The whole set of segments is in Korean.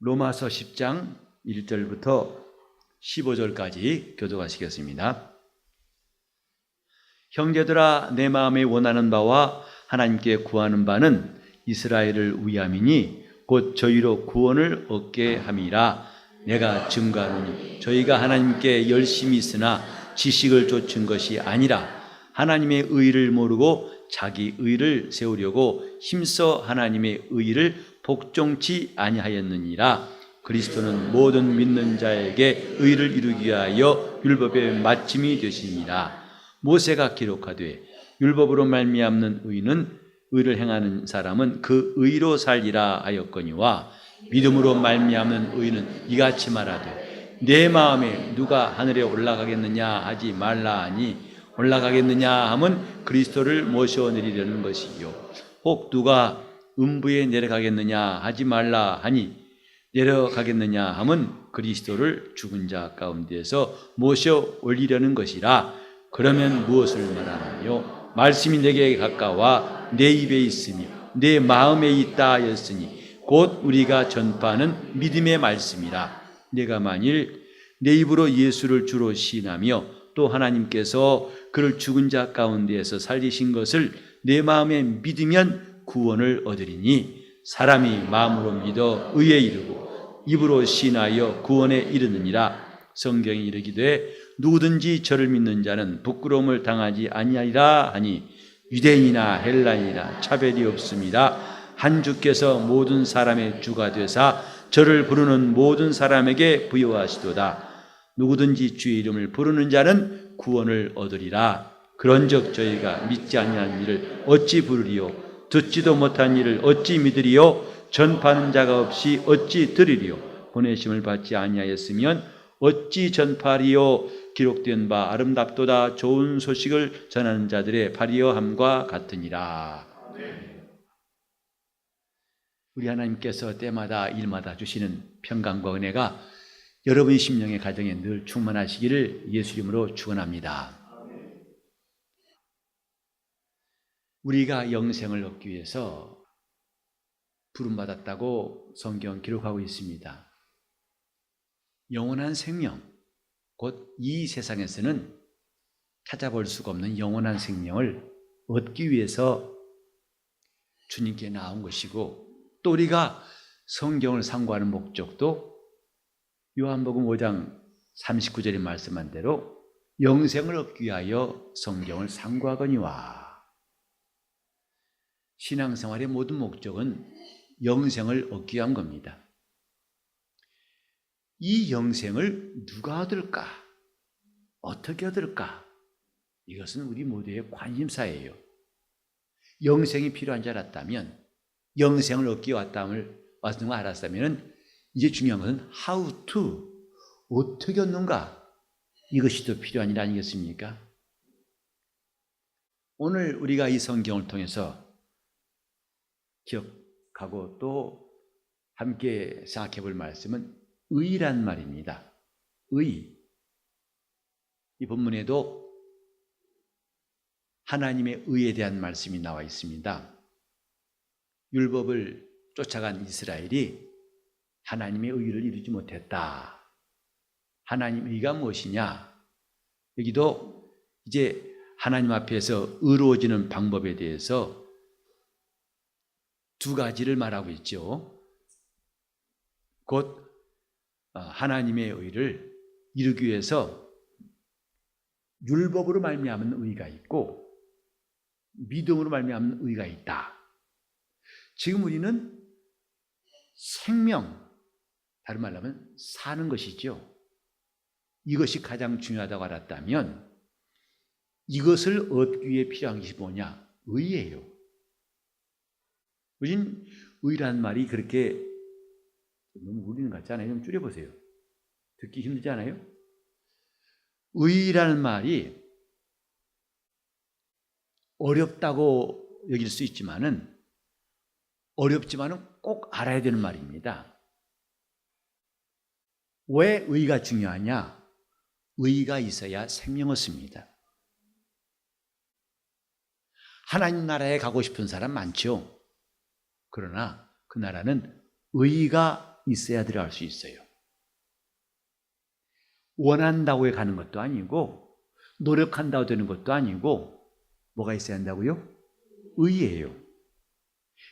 로마서 10장 1절부터 15절까지 교독하시겠습니다. 형제들아, 내 마음에 원하는 바와 하나님께 구하는 바는 이스라엘을 위함이니 곧 저희로 구원을 얻게 함이라. 내가 증거하노니 저희가 하나님께 열심히 있으나 지식을 좇은 것이 아니라 하나님의 의를 모르고 자기 의를 세우려고 힘써 하나님의 의를 복종치 아니하였느니라. 그리스도는 모든 믿는 자에게 의를 이루기 위하여 율법의 마침이 되시니라. 모세가 기록하되 율법으로 말미암는 의를 행하는 사람은 그 의로 살리라 하였거니와 믿음으로 말미암는 의는 이같이 말하되 내 마음에 누가 하늘에 올라가겠느냐 하지 말라 하니 올라가겠느냐 함은 그리스도를 모셔내리려는 것이요 혹 누가 음부에 내려가겠느냐 하지 말라 하니 내려가겠느냐 함은 그리스도를 죽은 자 가운데서 모셔 올리려는 것이라. 그러면 무엇을 말하나요? 말씀이 내게 가까워 내 입에 있으며 내 마음에 있다 하였으니 곧 우리가 전파하는 믿음의 말씀이라. 내가 만일 내 입으로 예수를 주로 시인하며 또 하나님께서 그를 죽은 자 가운데에서 살리신 것을 내 마음에 믿으면 구원을 얻으리니 사람이 마음으로 믿어 의에 이르고 입으로 시인하여 구원에 이르느니라. 성경이 이르기되 누구든지 저를 믿는 자는 부끄러움을 당하지 아니하리라 하니 유대인이나 헬라인이나 차별이 없습니다. 한 주께서 모든 사람의 주가 되사 저를 부르는 모든 사람에게 부여하시도다. 누구든지 주의 이름을 부르는 자는 구원을 얻으리라. 그런즉 저희가 믿지 아니한 일을 어찌 부르리요? 듣지도 못한 일을 어찌 믿으리요? 전파하는 자가 없이 어찌 들으리요? 보내심을 받지 아니하였으면 어찌 전파하리요? 기록된 바 아름답도다 좋은 소식을 전하는 자들의 발이여함과 같으니라. 우리 하나님께서 때마다 일마다 주시는 평강과 은혜가 여러분의 심령의 가정에 늘 충만하시기를 예수 이름으로 축원합니다. 우리가 영생을 얻기 위해서 부름받았다고 성경 기록하고 있습니다. 영원한 생명, 곧 이 세상에서는 찾아볼 수가 없는 영원한 생명을 얻기 위해서 주님께 나온 것이고, 또 우리가 성경을 상고하는 목적도 요한복음 5장 39절에 말씀한 대로 영생을 얻기 위하여 성경을 상고하거니와. 신앙생활의 모든 목적은 영생을 얻기 위한 겁니다. 이 영생을 누가 얻을까? 어떻게 얻을까? 이것은 우리 모두의 관심사예요. 영생이 필요한 줄 알았다면, 영생을 얻기 왔는 거 알았다면 이제 중요한 것은 how to, 어떻게 얻는가? 이것이 더 필요한 일 아니겠습니까? 오늘 우리가 이 성경을 통해서 기억하고 또 함께 생각해 볼 말씀은 의란 말입니다. 의. 이 본문에도 하나님의 의에 대한 말씀이 나와 있습니다. 율법을 쫓아간 이스라엘이 하나님의 의를 이루지 못했다. 하나님의 의가 무엇이냐? 여기도 이제 하나님 앞에서 의로워지는 방법에 대해서 두 가지를 말하고 있죠. 곧 하나님의 의를 이루기 위해서 율법으로 말미암은 의가 있고 믿음으로 말미암는 의가 있다. 지금 우리는 생명, 다른 말로 하면 사는 것이죠. 이것이 가장 중요하다고 알았다면 이것을 얻기 위해 필요한 것이 뭐냐? 의예요. 우린 의란 말이 그렇게 너무 울리는 것 같지 않아요? 좀 줄여보세요. 듣기 힘들지 않아요? 의라는 말이 어렵다고 여길 수 있지만은 꼭 알아야 되는 말입니다. 왜 의가 중요하냐? 의가 있어야 생명 얻습니다. 하나님 나라에 가고 싶은 사람 많죠. 그러나 그 나라는 의가 있어야 들어갈 수 있어요. 원한다고 해 가는 것도 아니고 노력한다고 되는 것도 아니고 뭐가 있어야 한다고요? 의예요.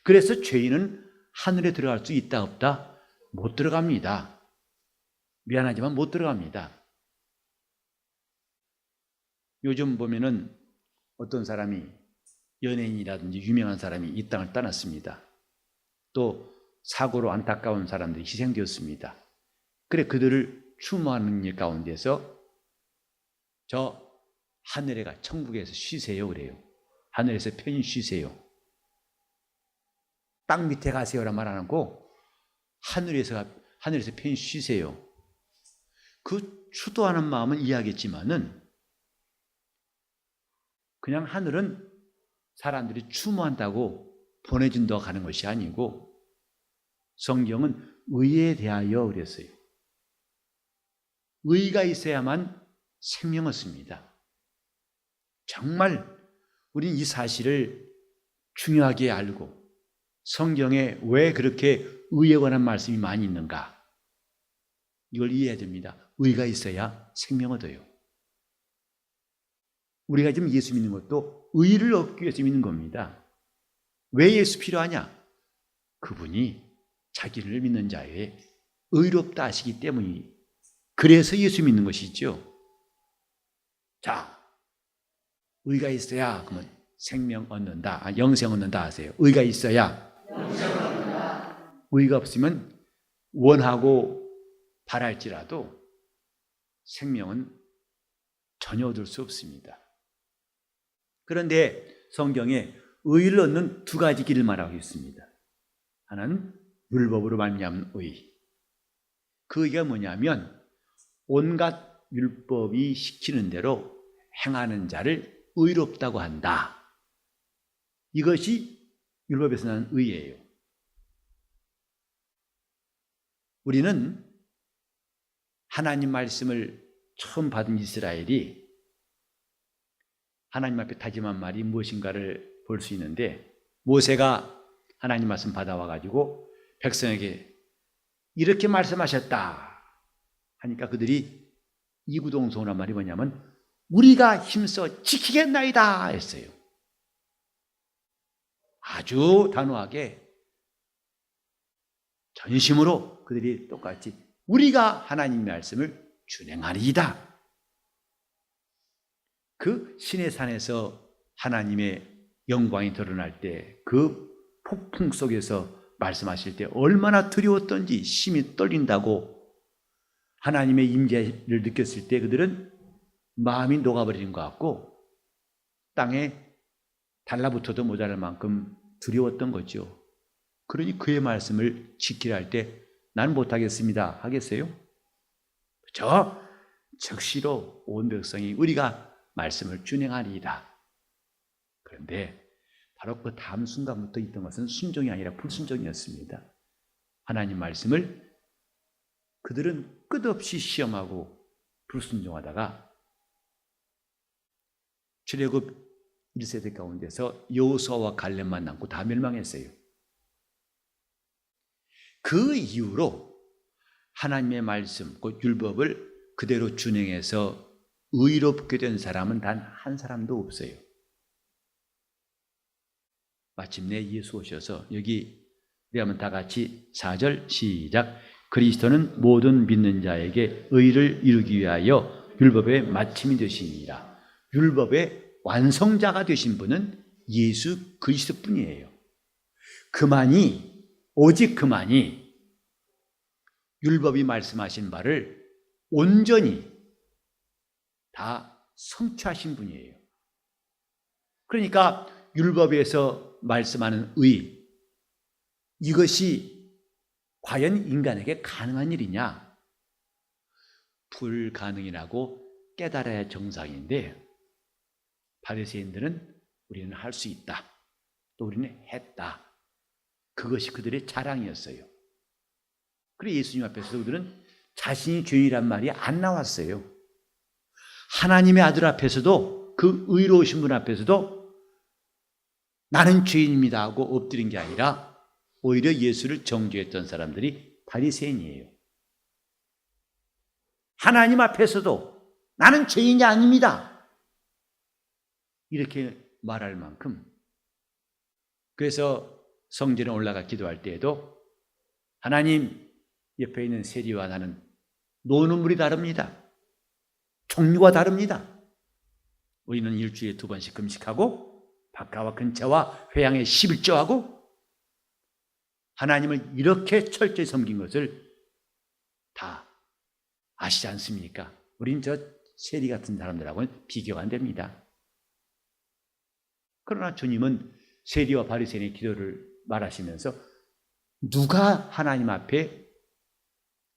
그래서 죄인은 하늘에 들어갈 수 있다 없다? 못 들어갑니다. 미안하지만 못 들어갑니다. 요즘 보면은 어떤 사람이 연예인이라든지 유명한 사람이 이 땅을 떠났습니다. 또 사고로 안타까운 사람들이 희생되었습니다. 그래 그들을 추모하는 일 가운데서 저 하늘에 가 천국에서 쉬세요 그래요. 하늘에서 편히 쉬세요. 땅 밑에 가세요란 말 안 하고 하늘에서 편히 쉬세요. 그 추도하는 마음은 이해하겠지만은 그냥 하늘은 사람들이 추모한다고 보내준다고 가는 것이 아니고 성경은 의에 대하여 그랬어요. 의가 있어야만 생명 얻습니다. 정말 우리는 이 사실을 중요하게 알고 성경에 왜 그렇게 의에 관한 말씀이 많이 있는가? 이걸 이해해야 됩니다. 의가 있어야 생명 얻어요. 우리가 지금 예수 믿는 것도 의를 얻기 위해서 믿는 겁니다. 왜 예수 필요하냐? 그분이 자기를 믿는 자에 의롭다 하시기 때문이 그래서 예수 믿는 것이죠. 자, 의가 있어야 그러면 생명 얻는다, 영생 얻는다 하세요. 의가 있어야 영생 얻는다. 의가 없으면 원하고 바랄지라도 생명은 전혀 얻을 수 없습니다. 그런데 성경에 의를 얻는 두 가지 길을 말하고 있습니다. 하나는 율법으로 말미암은 의. 그 의가 뭐냐면 온갖 율법이 시키는 대로 행하는 자를 의롭다고 한다. 이것이 율법에서 나는 의예요. 우리는 하나님 말씀을 처음 받은 이스라엘이 하나님 앞에 다짐한 말이 무엇인가를 볼 수 있는데 모세가 하나님 말씀 받아와 가지고 백성에게 이렇게 말씀하셨다 하니까 그들이 이구동성으로 말이 뭐냐면 우리가 힘써 지키겠나이다 했어요. 아주 단호하게 전심으로 그들이 똑같이 우리가 하나님의 말씀을 준행하리이다. 그 신의 산에서 하나님의 영광이 드러날 때 그 폭풍 속에서 말씀하실 때 얼마나 두려웠던지 심히 떨린다고 하나님의 임재를 느꼈을 때 그들은 마음이 녹아버리는 것 같고 땅에 달라붙어도 모자랄 만큼 두려웠던 거죠. 그러니 그의 말씀을 지키라 할 때 난 못하겠습니다 하겠어요? 그렇죠? 즉시로 온 백성이 우리가 말씀을 준행하리이다. 그런데 바로 그 다음 순간부터 있던 것은 순종이 아니라 불순종이었습니다. 하나님 말씀을 그들은 끝없이 시험하고 불순종하다가 출애굽 1세대 가운데서 여호수아와 갈렙만 남고 다 멸망했어요. 그 이후로 하나님의 말씀, 곧 율법을 그대로 준행해서 의롭게 된 사람은 단 한 사람도 없어요. 마침내 예수 오셔서 여기 우리 한번 다 같이 4절 시작. 그리스도는 모든 믿는 자에게 의를 이루기 위하여 율법의 마침이 되시니라. 율법의 완성자가 되신 분은 예수 그리스도뿐이에요. 그만이 오직 그만이 율법이 말씀하신 바를 온전히 다 성취하신 분이에요. 그러니까 율법에서 말씀하는 의, 이것이 과연 인간에게 가능한 일이냐? 불가능이라고 깨달아야 정상인데 바리새인들은 우리는 할 수 있다. 또 우리는 했다. 그것이 그들의 자랑이었어요. 그래서 예수님 앞에서 그들은 자신이 죄인이란 말이 안 나왔어요. 하나님의 아들 앞에서도 그 의로우신 분 앞에서도 나는 죄인입니다 하고 엎드린 게 아니라 오히려 예수를 정죄했던 사람들이 바리새인이에요. 하나님 앞에서도 나는 죄인이 아닙니다, 이렇게 말할 만큼. 그래서 성전에 올라가 기도할 때에도 하나님, 옆에 있는 세리와 나는 노는 물이 다릅니다. 종류가 다릅니다. 우리는 일주일에 2번씩 금식하고 바깥과 근처와 회양에 11조하고 하나님을 이렇게 철저히 섬긴 것을 다 아시지 않습니까? 우린 저 세리 같은 사람들하고는 비교가 안 됩니다. 그러나 주님은 세리와 바리새인의 기도를 말하시면서 누가 하나님 앞에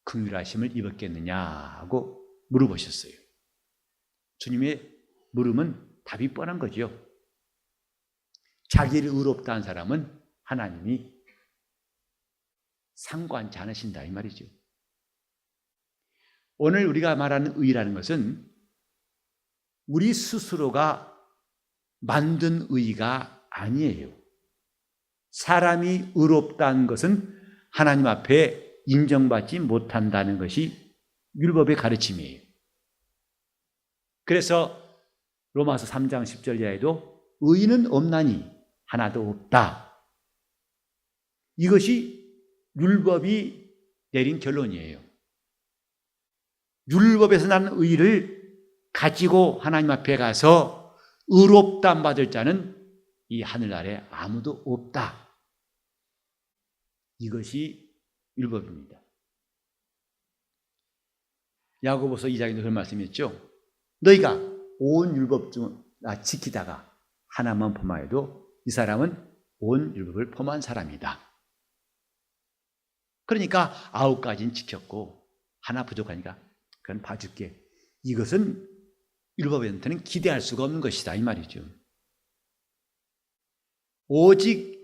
긍휼하심을 입었겠느냐고 물어보셨어요. 주님의 물음은 답이 뻔한 거죠. 자기를 의롭다 한 사람은 하나님이 상관치 않으신다, 이 말이죠. 오늘 우리가 말하는 의라는 것은 우리 스스로가 만든 의가 아니에요. 사람이 의롭다는 것은 하나님 앞에 인정받지 못한다는 것이 율법의 가르침이에요. 그래서 로마서 3장 10절 이하에도 의인은 없나니 하나도 없다, 이것이 율법이 내린 결론이에요. 율법에서 난 의를 가지고 하나님 앞에 가서 의롭다 받을 자는 이 하늘 아래 아무도 없다, 이것이 율법입니다. 야고보서 2장에도 그런 말씀이었죠. 너희가 온 율법 중 지키다가 하나만 범하여도 이 사람은 온 율법을 범한 사람이다. 그러니까 9가지는 지켰고 하나 부족하니까 그건 봐줄게, 이것은 율법한테는 기대할 수가 없는 것이다, 이 말이죠. 오직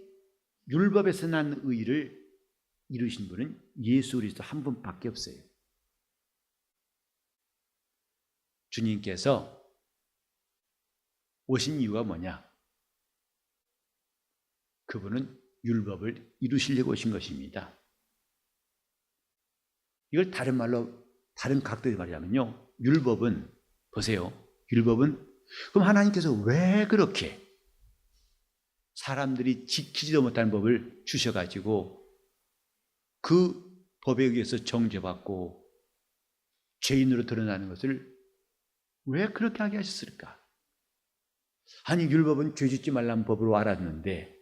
율법에서 난 의를 이루신 분은 예수 그리스도 한 분밖에 없어요. 주님께서 오신 이유가 뭐냐? 그분은 율법을 이루시려고 오신 것입니다. 이걸 다른 말로, 다른 각도에서 말하자면요, 율법은, 보세요, 율법은, 그럼 하나님께서 왜 그렇게 사람들이 지키지도 못하는 법을 주셔가지고 그 법에 의해서 정죄받고 죄인으로 드러나는 것을 왜 그렇게 하게 하셨을까? 아니, 율법은 죄 짓지 말라는 법으로 알았는데,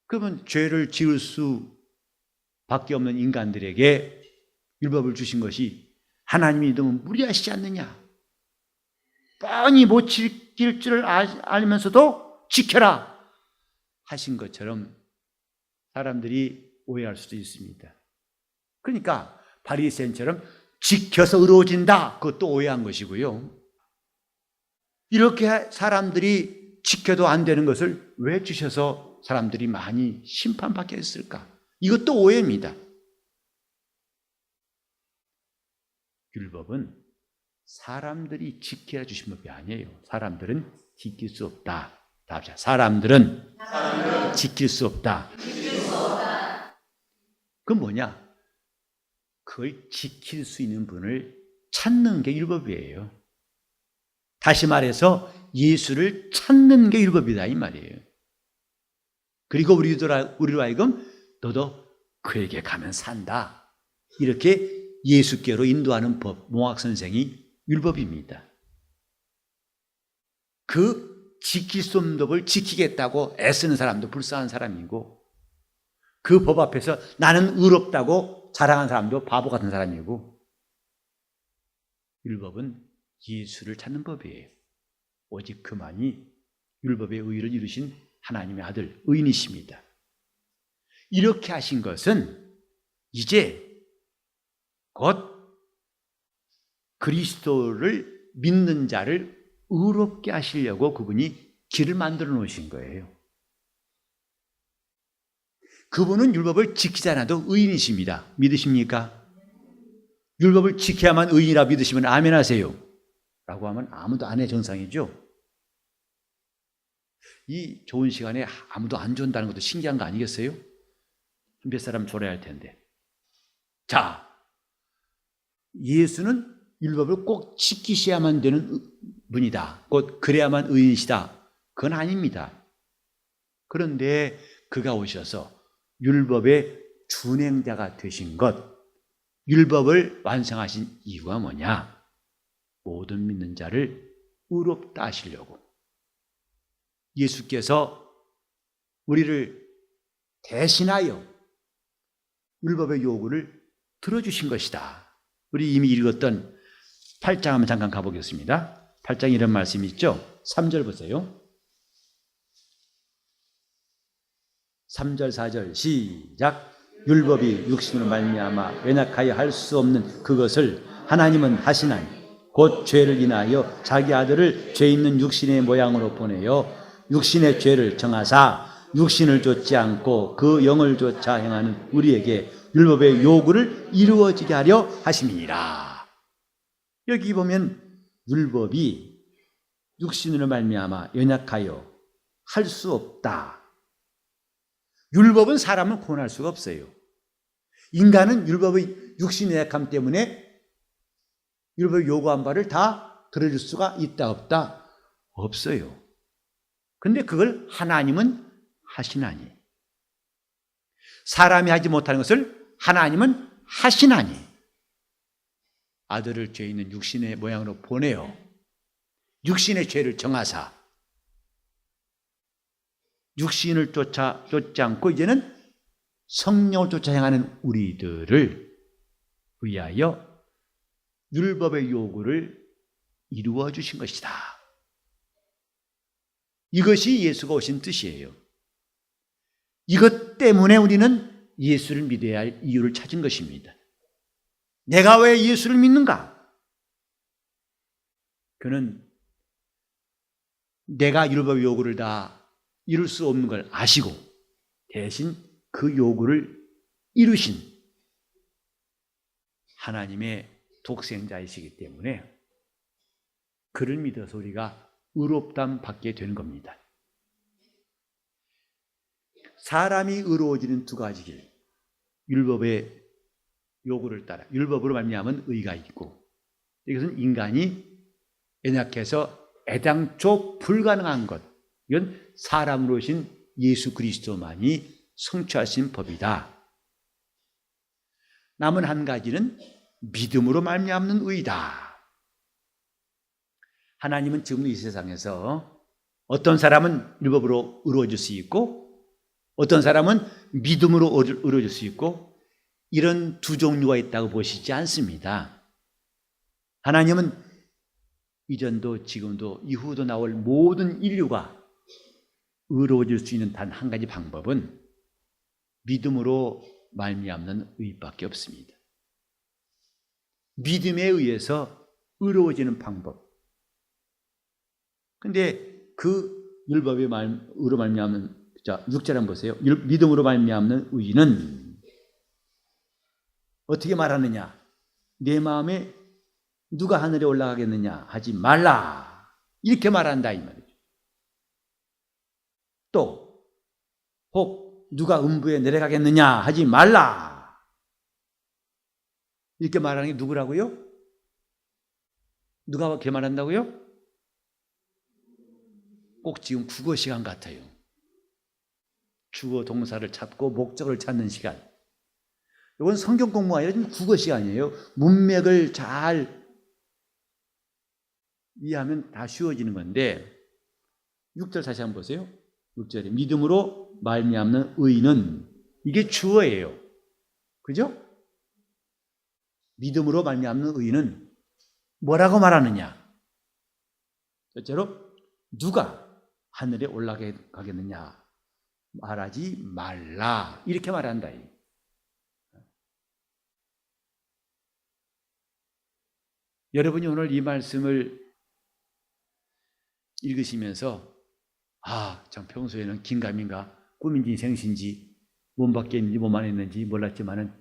그러면 죄를 지을 수밖에 없는 인간들에게 율법을 주신 것이 하나님이 너무 무리하시지 않느냐? 뻔히 못 지킬 줄 알면서도 지켜라 하신 것처럼 사람들이 오해할 수도 있습니다. 그러니까 바리새인처럼 지켜서 의로워진다, 그것도 오해한 것이고요. 이렇게 사람들이 지켜도 안 되는 것을 왜 주셔서 사람들이 많이 심판받게 했을까? 이것도 오해입니다. 율법은 사람들이 지켜야 주신 법이 아니에요. 사람들은 지킬 수 없다. 사람들은 지킬 수 없다. 그건 뭐냐? 그걸 지킬 수 있는 분을 찾는 게 율법이에요. 다시 말해서 예수를 찾는 게 율법이다, 이 말이에요. 그리고 우리로 하여금 너도 그에게 가면 산다, 이렇게 예수께로 인도하는 법, 몽학선생이 율법입니다. 그 지킬 수 없는 법을 지키겠다고 애쓰는 사람도 불쌍한 사람이고, 그 법 앞에서 나는 의롭다고 자랑하는 사람도 바보 같은 사람이고, 율법은 예수를 찾는 법이에요. 오직 그만이 율법의 의를 이루신 하나님의 아들, 의인이십니다. 이렇게 하신 것은 이제 곧 그리스도를 믿는 자를 의롭게 하시려고 그분이 길을 만들어 놓으신 거예요. 그분은 율법을 지키지 않아도 의인이십니다. 믿으십니까? 율법을 지켜야만 의인이라 믿으시면 아멘 하세요 라고 하면 아무도 안 해, 정상이죠. 이 좋은 시간에 아무도 안 준다는 것도 신기한 거 아니겠어요? 몇 사람 졸아야 할 텐데. 자, 예수는 율법을 꼭 지키셔야만 되는 분이다. 곧 그래야만 의인이시다. 그건 아닙니다. 그런데 그가 오셔서 율법의 준행자가 되신 것, 율법을 완성하신 이유가 뭐냐? 모든 믿는 자를 의롭다 하시려고. 예수께서 우리를 대신하여 율법의 요구를 들어주신 것이다. 우리 이미 읽었던 8장 한번 잠깐 가보겠습니다. 8장 이런 말씀이 있죠? 3절 보세요. 3절 4절 시작. 율법이 육신으로 말미암아 연약하여 할 수 없는 그것을 하나님은 하시나니 곧 죄를 인하여 자기 아들을 죄 있는 육신의 모양으로 보내어 육신의 죄를 정하사 육신을 좇지 않고 그 영을 좇아 행하는 우리에게 율법의 요구를 이루어지게 하려 하심이니라. 여기 보면 율법이 육신으로 말미암아 연약하여 할 수 없다. 율법은 사람을 구원할 수가 없어요. 인간은 율법의 육신의 약함 때문에 율법이 요구한 바를 다 들어줄 수가 있다 없다? 없어요. 근데 그걸 하나님은 하시나니, 사람이 하지 못하는 것을 하나님은 하시나니 아들을 죄 있는 육신의 모양으로 보내어 육신의 죄를 정하사 육신을 쫓지 않고 이제는 성령을 쫓아 행하는 우리들을 위하여 율법의 요구를 이루어 주신 것이다. 이것이 예수가 오신 뜻이에요. 이것 때문에 우리는 예수를 믿어야 할 이유를 찾은 것입니다. 내가 왜 예수를 믿는가? 그는 내가 율법의 요구를 다 이룰 수 없는 걸 아시고 대신 그 요구를 이루신 하나님의 독생자이시기 때문에 그를 믿어서 우리가 의롭다함 받게 되는 겁니다. 사람이 의로워지는 두 가지 길, 율법의 요구를 따라 율법으로 말미암은 의가 있고, 이것은 인간이 연약해서 애당초 불가능한 것, 이건 사람으로 오신 예수 그리스도만이 성취하신 법이다. 남은 한 가지는 믿음으로 말미암는 의다. 하나님은 지금 이 세상에서 어떤 사람은 율법으로 의로워질 수 있고 어떤 사람은 믿음으로 의로워질 수 있고 이런 두 종류가 있다고 보시지 않습니다. 하나님은 이전도 지금도 이후도 나올 모든 인류가 의로워질 수 있는 단 한 가지 방법은 믿음으로 말미암는 의밖에 없습니다. 믿음에 의해서 의로워지는 방법. 근데 그 율법의 의로 말미암는, 자, 6절 한번 보세요. 믿음으로 말미암는 의는 어떻게 말하느냐? 내 마음에 누가 하늘에 올라가겠느냐 하지 말라. 이렇게 말한다 이 말이죠. 또 혹 누가 음부에 내려가겠느냐 하지 말라. 이렇게 말하는 게 누구라고요? 누가 그렇게 말한다고요? 꼭 지금 국어 시간 같아요. 주어 동사를 찾고 목적을 찾는 시간. 이건 성경 공부가 아니라 지금 국어 시간이에요. 문맥을 잘 이해하면 다 쉬워지는 건데 6절 다시 한번 보세요. 6절에 믿음으로 말미암는 의는 이게 주어예요. 그죠? 믿음으로 말미암는 의는 뭐라고 말하느냐? 첫째로 누가 하늘에 올라가겠느냐 말하지 말라. 이렇게 말한다. 여러분이 오늘 이 말씀을 읽으시면서 참 평소에는 긴가민가 꿈인지 생신지 몸 밖에 있는지 몸 안에 있는지 몰랐지만은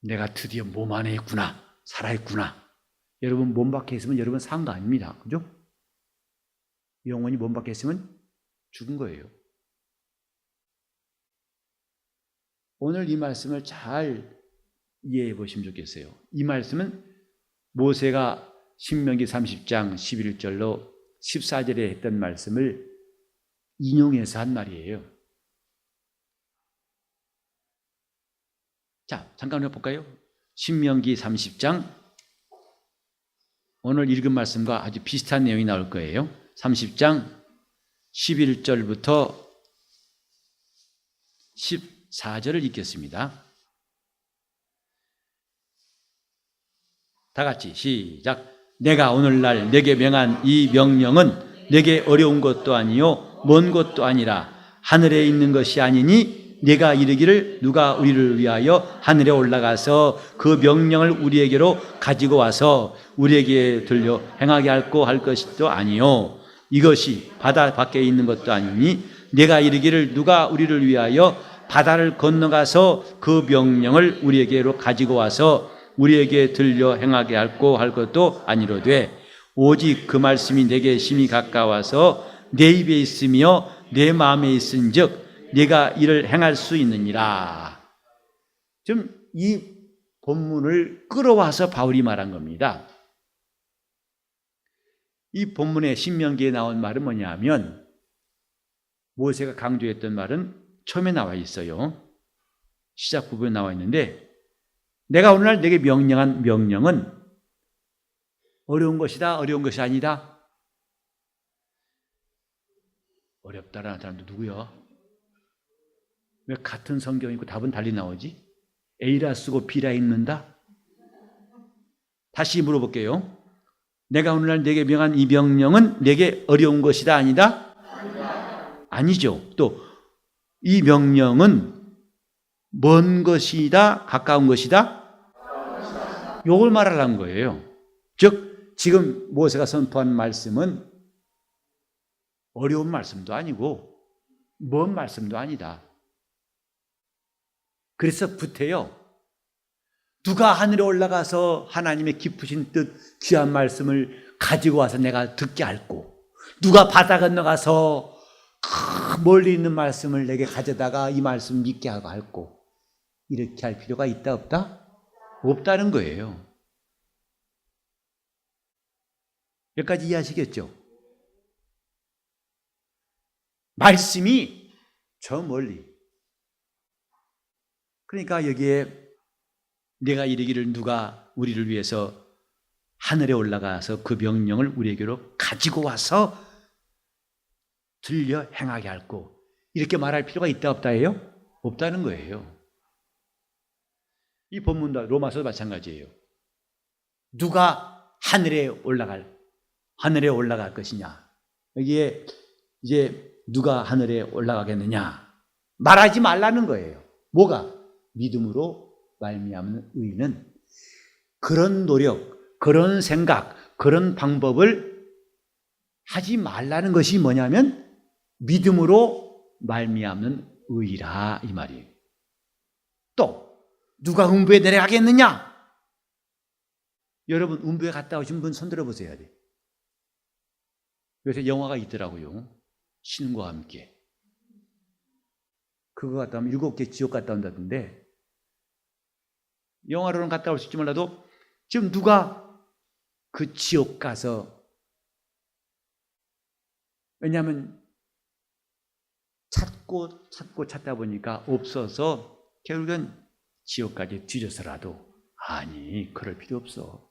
내가 드디어 몸 안에 있구나, 살아있구나. 여러분 몸 밖에 있으면 여러분 산 거 아닙니다. 그죠? 영혼이 몸 밖에 있으면 죽은 거예요. 오늘 이 말씀을 잘 이해해 보시면 좋겠어요. 이 말씀은 모세가 신명기 30장 11절로 14절에 했던 말씀을 인용해서 한 말이에요. 자, 잠깐 볼까요? 신명기 30장, 오늘 읽은 말씀과 아주 비슷한 내용이 나올 거예요. 30장 11절부터 14절을 읽겠습니다. 다 같이 시작. 내가 오늘날 내게 명한 이 명령은 내게 어려운 것도 아니요 먼 것도 아니라 하늘에 있는 것이 아니니 내가 이르기를 누가 우리를 위하여 하늘에 올라가서 그 명령을 우리에게로 가지고 와서 우리에게 들려 행하게 할고 할 것도 아니요 이것이 바다 밖에 있는 것도 아니니 내가 이르기를 누가 우리를 위하여 바다를 건너가서 그 명령을 우리에게로 가지고 와서 우리에게 들려 행하게 할고 할 것도 아니로되 오직 그 말씀이 내게 심히 가까워서 내 입에 있으며 내 마음에 있은즉 내가 이를 행할 수 있느니라. 좀 이 본문을 끌어와서 바울이 말한 겁니다. 이 본문의 신명기에 나온 말은 뭐냐면 모세가 강조했던 말은 처음에 나와 있어요. 시작 부분에 나와 있는데 내가 오늘날 내게 명령한 명령은 어려운 것이다, 어려운 것이 아니다. 어렵다라는 사람도 누구야? 왜 같은 성경 있고 답은 달리 나오지? A라 쓰고 B라 읽는다? 다시 물어볼게요. 내가 오늘날 내게 명한 이 명령은 내게 어려운 것이다, 아니다? 아니죠. 또 이 명령은 먼 것이다, 가까운 것이다? 요걸 말하라는 거예요. 즉 지금 모세가 선포한 말씀은 어려운 말씀도 아니고 먼 말씀도 아니다. 그래서 부태요. 누가 하늘에 올라가서 하나님의 깊으신 뜻 귀한 말씀을 가지고 와서 내가 듣게 할고 누가 바다 건너가서 멀리 있는 말씀을 내게 가져다가 이 말씀 믿게 하고 할고 이렇게 할 필요가 있다 없다? 없다는 거예요. 여기까지 이해하시겠죠? 말씀이 저 멀리. 그러니까 여기에 내가 이르기를 누가 우리를 위해서 하늘에 올라가서 그 명령을 우리에게로 가지고 와서 들려 행하게 할고 이렇게 말할 필요가 있다 없다예요? 없다는 거예요. 이 본문도 로마서도 마찬가지예요. 누가 하늘에 올라갈 것이냐? 여기에 이제 누가 하늘에 올라가겠느냐? 말하지 말라는 거예요. 뭐가? 믿음으로 말미암는 의인은 그런 노력, 그런 생각, 그런 방법을 하지 말라는 것이 뭐냐면 믿음으로 말미암는 의라 이 말이에요. 또 누가 음부에 내려가겠느냐? 여러분 음부에 갔다 오신 분 손 들어보세요. 요새 영화가 있더라고요. 신과 함께. 그거 갔다 오면 7개 지옥 갔다 온다던데 영화로는 갔다 올 수 있지 몰라도 지금 누가 그 지옥 가서 왜냐하면 찾다 보니까 없어서 결국은 지옥까지 뒤져서라도 아니 그럴 필요 없어.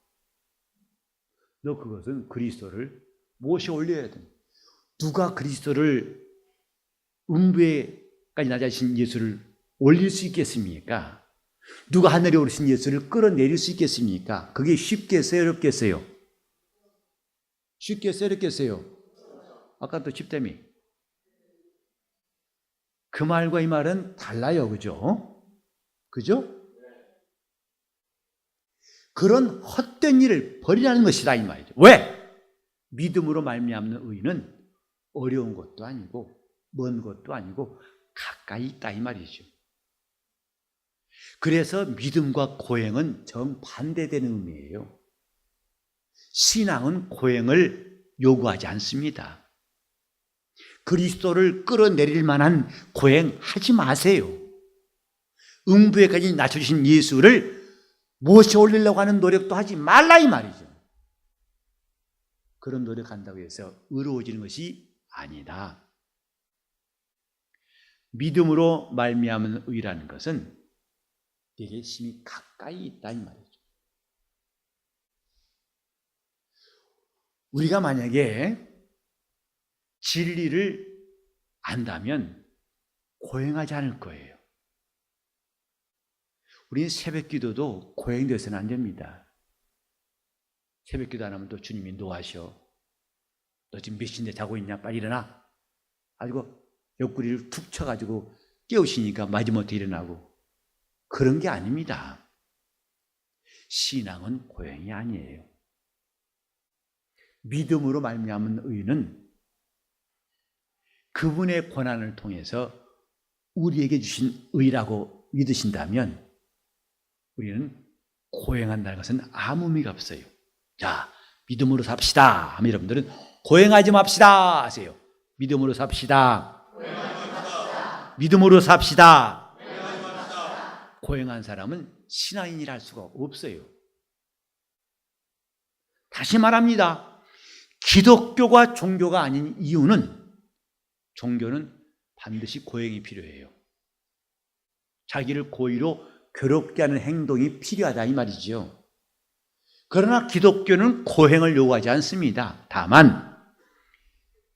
너 그것은 그리스도를 모셔 올려야 돼. 누가 그리스도를 음부에까지 낮아지신 예수를 올릴 수 있겠습니까? 누가 하늘에 오르신 예수를 끌어내릴 수 있겠습니까? 그게 쉽겠어요, 어렵겠어요? 쉽겠어요, 어렵겠어요? 아까 또 쉽다며. 그 말과 이 말은 달라요, 그죠? 그죠? 그런 헛된 일을 버리라는 것이다 이 말이죠. 왜? 믿음으로 말미암는 의인은 어려운 것도 아니고 먼 것도 아니고 가까이 있다 이 말이죠. 그래서 믿음과 고행은 정반대되는 의미예요. 신앙은 고행을 요구하지 않습니다. 그리스도를 끌어내릴 만한 고행하지 마세요. 음부에까지 낮춰주신 예수를 무엇이 올리려고 하는 노력도 하지 말라 이 말이죠. 그런 노력한다고 해서 의로워지는 것이 아니다. 믿음으로 말미암은 의라는 것은 되게 심히 가까이 있다 이 말이죠. 우리가 만약에 진리를 안다면 고행하지 않을 거예요. 우리는 새벽 기도도 고행되어서는 안 됩니다. 새벽 기도 안 하면 또 주님이 노하셔. 너 지금 몇 시인데 자고 있냐? 빨리 일어나. 가지고 옆구리를 툭 쳐가지고 깨우시니까 마지못해 일어나고. 그런 게 아닙니다. 신앙은 고행이 아니에요. 믿음으로 말미암은 의는 그분의 고난을 통해서 우리에게 주신 의라고 믿으신다면 우리는 고행한다는 것은 아무 의미가 없어요. 자, 믿음으로 삽시다 하면 여러분들은 고행하지 맙시다 하세요. 믿음으로 삽시다. 믿음으로 삽시다. 고행한 사람은 신앙인이라 할 수가 없어요. 다시 말합니다. 기독교가 종교가 아닌 이유는 종교는 반드시 고행이 필요해요. 자기를 고의로 괴롭게 하는 행동이 필요하다 이 말이죠. 그러나 기독교는 고행을 요구하지 않습니다. 다만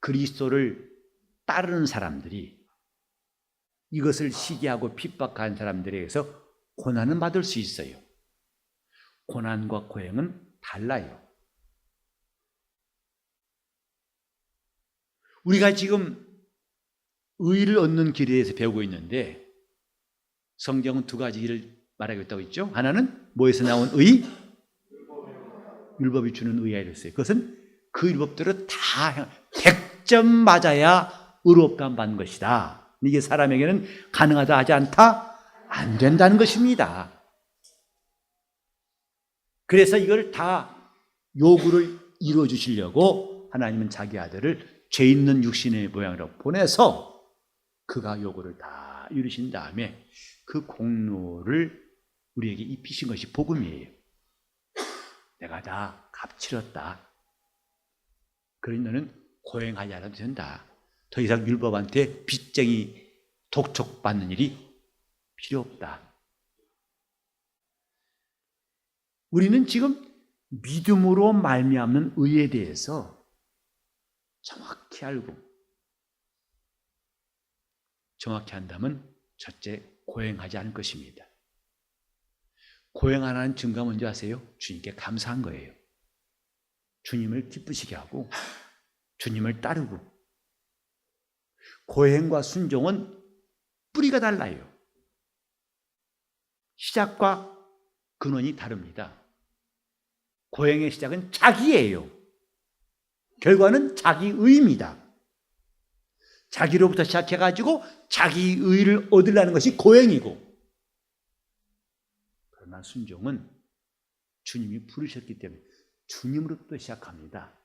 그리스도를 따르는 사람들이 이것을 시기하고 핍박한 사람들에 의해서 고난은 받을 수 있어요. 고난과 고행은 달라요. 우리가 지금 의를 얻는 길에 대해서 배우고 있는데 성경은 두 가지 일을 말하고 있다고 했죠. 하나는 뭐에서 나온 의? 율법이 주는 의야 이랬어요. 그것은 그 율법대로 다 100점 맞아야 의롭다함 받는 것이다. 이게 사람에게는 가능하다 하지 않다? 안 된다는 것입니다. 그래서 이걸 다 요구를 이루어 주시려고 하나님은 자기 아들을 죄 있는 육신의 모양으로 보내서 그가 요구를 다 이루신 다음에 그 공로를 우리에게 입히신 것이 복음이에요. 내가 다 값치렀다. 그러니 너는 고행하지 않아도 된다. 더 이상 율법한테 빚쟁이 독촉받는 일이 필요 없다. 우리는 지금 믿음으로 말미암는 의에 대해서 정확히 알고 정확히 한다면 첫째 고행하지 않을 것입니다. 고행 안 하는 증거 뭔지 아세요? 주님께 감사한 거예요. 주님을 기쁘시게 하고 주님을 따르고. 고행과 순종은 뿌리가 달라요. 시작과 근원이 다릅니다. 고행의 시작은 자기예요. 결과는 자기의입니다. 자기로부터 시작해가지고 자기의를 얻으려는 것이 고행이고, 그러나 순종은 주님이 부르셨기 때문에 주님으로부터 시작합니다.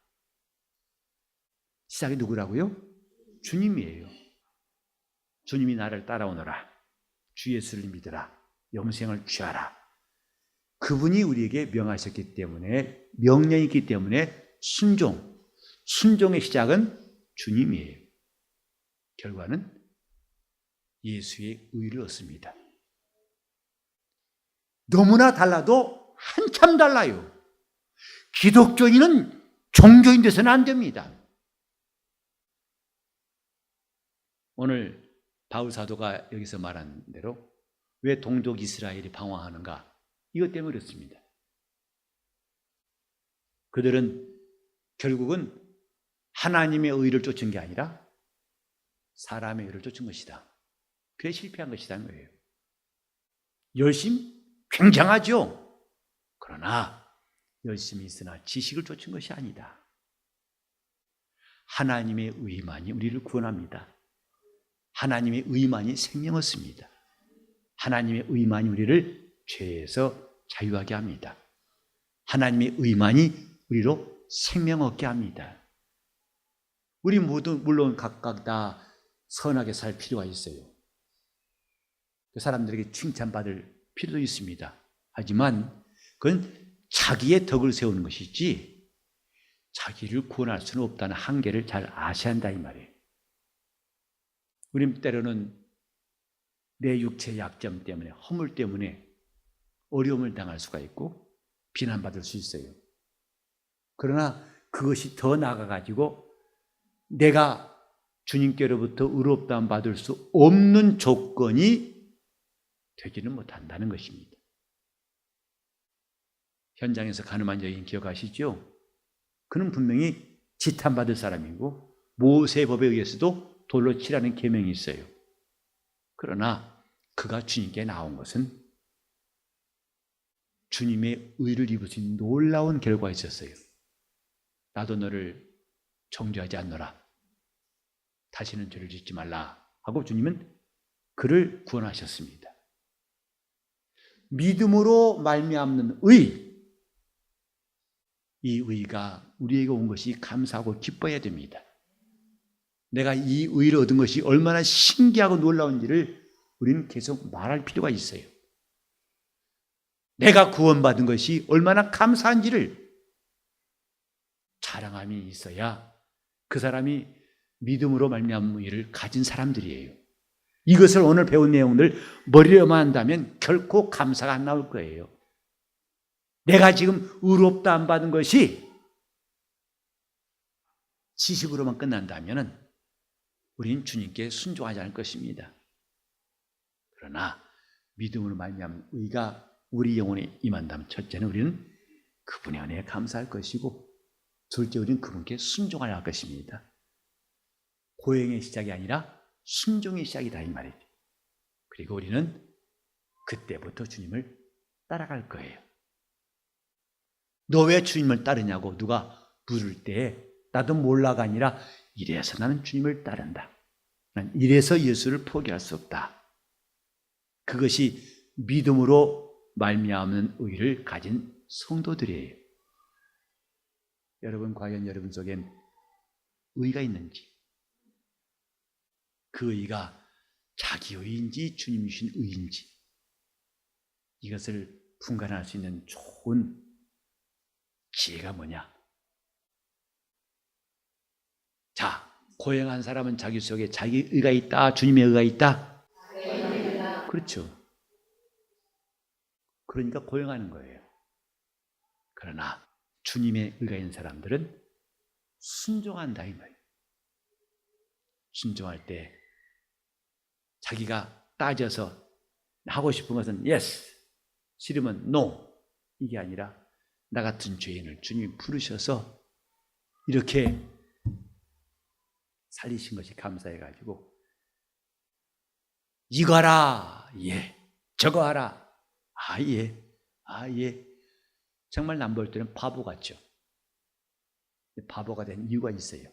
시작이 누구라고요? 주님이에요. 주님이 나를 따라오너라. 주 예수를 믿으라. 영생을 취하라. 그분이 우리에게 명하셨기 때문에, 명령이 있기 때문에 순종의 시작은 주님이에요. 결과는 예수의 의를 얻습니다. 너무나 달라도 한참 달라요. 기독교인은 종교인 돼서는 안 됩니다. 오늘 바울 사도가 여기서 말한 대로 왜 동족 이스라엘이 방황하는가? 이것 때문에 그렇습니다. 그들은 결국은 하나님의 의를 쫓은 게 아니라 사람의 의를 쫓은 것이다. 그게 실패한 것이라는 거예요. 열심 굉장하죠. 그러나 열심히 있으나 지식을 쫓은 것이 아니다. 하나님의 의만이 우리를 구원합니다. 하나님의 의만이 생명 얻습니다. 하나님의 의만이 우리를 죄에서 자유하게 합니다. 하나님의 의만이 우리로 생명 얻게 합니다. 우리 모두 물론 각각 다 선하게 살 필요가 있어요. 그 사람들에게 칭찬받을 필요도 있습니다. 하지만 그건 자기의 덕을 세우는 것이지 자기를 구원할 수는 없다는 한계를 잘 아셔야 한다 이 말이에요. 우리는 때로는 내 육체의 약점 때문에, 허물 때문에 어려움을 당할 수가 있고 비난받을 수 있어요. 그러나 그것이 더 나아가가지고 내가 주님께로부터 의롭다함 받을 수 없는 조건이 되지는 못한다는 것입니다. 현장에서 가늠한 여인 기억하시죠? 그는 분명히 지탄받을 사람이고 모세의 법에 의해서도 돌로 치라는 계명이 있어요. 그러나 그가 주님께 나온 것은 주님의 의를 입으신 놀라운 결과가 있었어요. 나도 너를 정죄하지 않노라. 다시는 죄를 짓지 말라 하고 주님은 그를 구원하셨습니다. 믿음으로 말미암는 의, 이 의가 우리에게 온 것이 감사하고 기뻐해야 됩니다. 내가 이 의를 얻은 것이 얼마나 신기하고 놀라운지를 우리는 계속 말할 필요가 있어요. 내가 구원받은 것이 얼마나 감사한지를 자랑함이 있어야 그 사람이 믿음으로 말미암은 의를 가진 사람들이에요. 이것을 오늘 배운 내용들 머리로만 한다면 결코 감사가 안 나올 거예요. 내가 지금 의롭다 안 받은 것이 지식으로만 끝난다면 우리는 주님께 순종하지 않을 것입니다. 그러나 믿음으로 말미암은 의가 우리 영혼에 임한다면 첫째는 우리는 그분의 은혜에 감사할 것이고 둘째 우리는 그분께 순종하려 할 것입니다. 고행의 시작이 아니라 순종의 시작이다 이 말이죠. 그리고 우리는 그때부터 주님을 따라갈 거예요. 너 왜 주님을 따르냐고 누가 물을 때 나도 몰라가 아니라 이래서 나는 주님을 따른다. 난 이래서 예수를 포기할 수 없다. 그것이 믿음으로 말미암는 의를 가진 성도들이에요. 여러분 과연 여러분 속엔 의가 있는지, 그 의가 자기 의인지 주님 주신 의인지 이것을 분간할 수 있는 좋은 지혜가 뭐냐? 자, 고행한 사람은 자기 속에 자기 의가 있다, 주님의 의가 있다. 그렇죠. 그러니까 고행하는 거예요. 그러나 주님의 의가 있는 사람들은 순종한다 이 말이에요. 순종할 때 자기가 따져서 하고 싶은 것은 yes, 싫으면 no 이게 아니라 나 같은 죄인을 주님이 부르셔서 이렇게 살리신 것이 감사해가지고 이거 하라, 예. 저거 하라, 아, 예. 아, 예. 정말 남 볼 때는 바보 같죠. 바보가 된 이유가 있어요.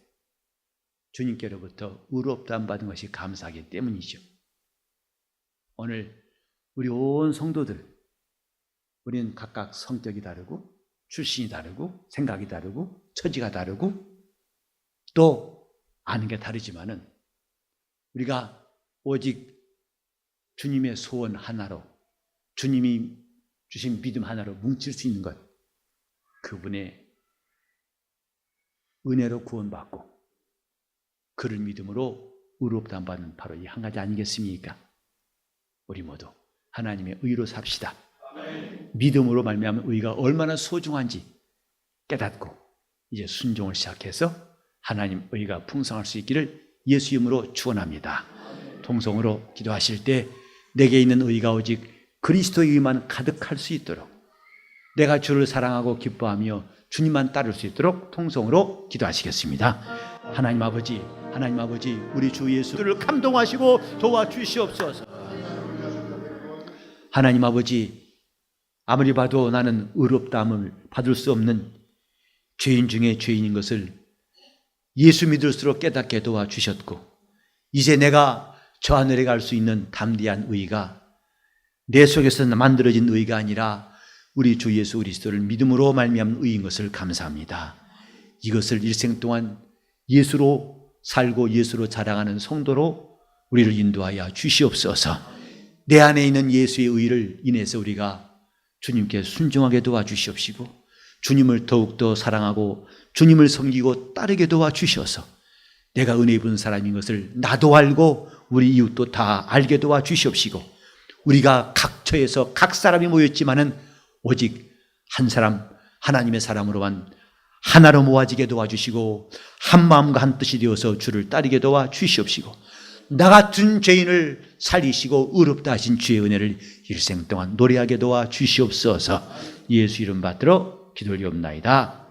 주님께로부터 의롭다함 받은 것이 감사하기 때문이죠. 오늘 우리 온 성도들, 우리는 각각 성격이 다르고 출신이 다르고 생각이 다르고 처지가 다르고 또 아는 게 다르지만은 우리가 오직 주님의 소원 하나로, 주님이 주신 믿음 하나로 뭉칠 수 있는 것, 그분의 은혜로 구원받고 그를 믿음으로 의롭다함 받는 바로 이 한 가지 아니겠습니까? 우리 모두 하나님의 의로 삽시다. 믿음으로 말미암은 의가 얼마나 소중한지 깨닫고 이제 순종을 시작해서 하나님 의가 풍성할 수 있기를 예수 이름으로 축원합니다. 통성으로 기도하실 때 내게 있는 의가 오직 그리스도의 의만 가득할 수 있도록, 내가 주를 사랑하고 기뻐하며 주님만 따를 수 있도록 통성으로 기도하시겠습니다. 하나님 아버지, 우리 주 예수를 감동하시고 도와주시옵소서. 하나님 아버지, 아무리 봐도 나는 의롭다함을 받을 수 없는 죄인 중에 죄인인 것을 예수 믿을수록 깨닫게 도와주셨고, 이제 내가 저 하늘에 갈 수 있는 담대한 의가 내 속에서 만들어진 의가 아니라 우리 주 예수 그리스도를 믿음으로 말미암은 의인 것을 감사합니다. 이것을 일생 동안 예수로 살고 예수로 자랑하는 성도로 우리를 인도하여 주시옵소서. 내 안에 있는 예수의 의를 인해서 우리가 주님께 순종하게 도와주시옵시고 주님을 더욱더 사랑하고 주님을 섬기고 따르게 도와주셔서 내가 은혜 입은 사람인 것을 나도 알고 우리 이웃도 다 알게 도와주시옵시고 우리가 각처에서 각 사람이 모였지만은 오직 한 사람 하나님의 사람으로만 하나로 모아지게 도와주시고 한 마음과 한 뜻이 되어서 주를 따르게 도와주시옵시고 나 같은 죄인을 살리시고 의롭다 하신 주의 은혜를 일생 동안 노래하게 도와주시옵소서. 예수 이름 받들어 기도를 옵나이다.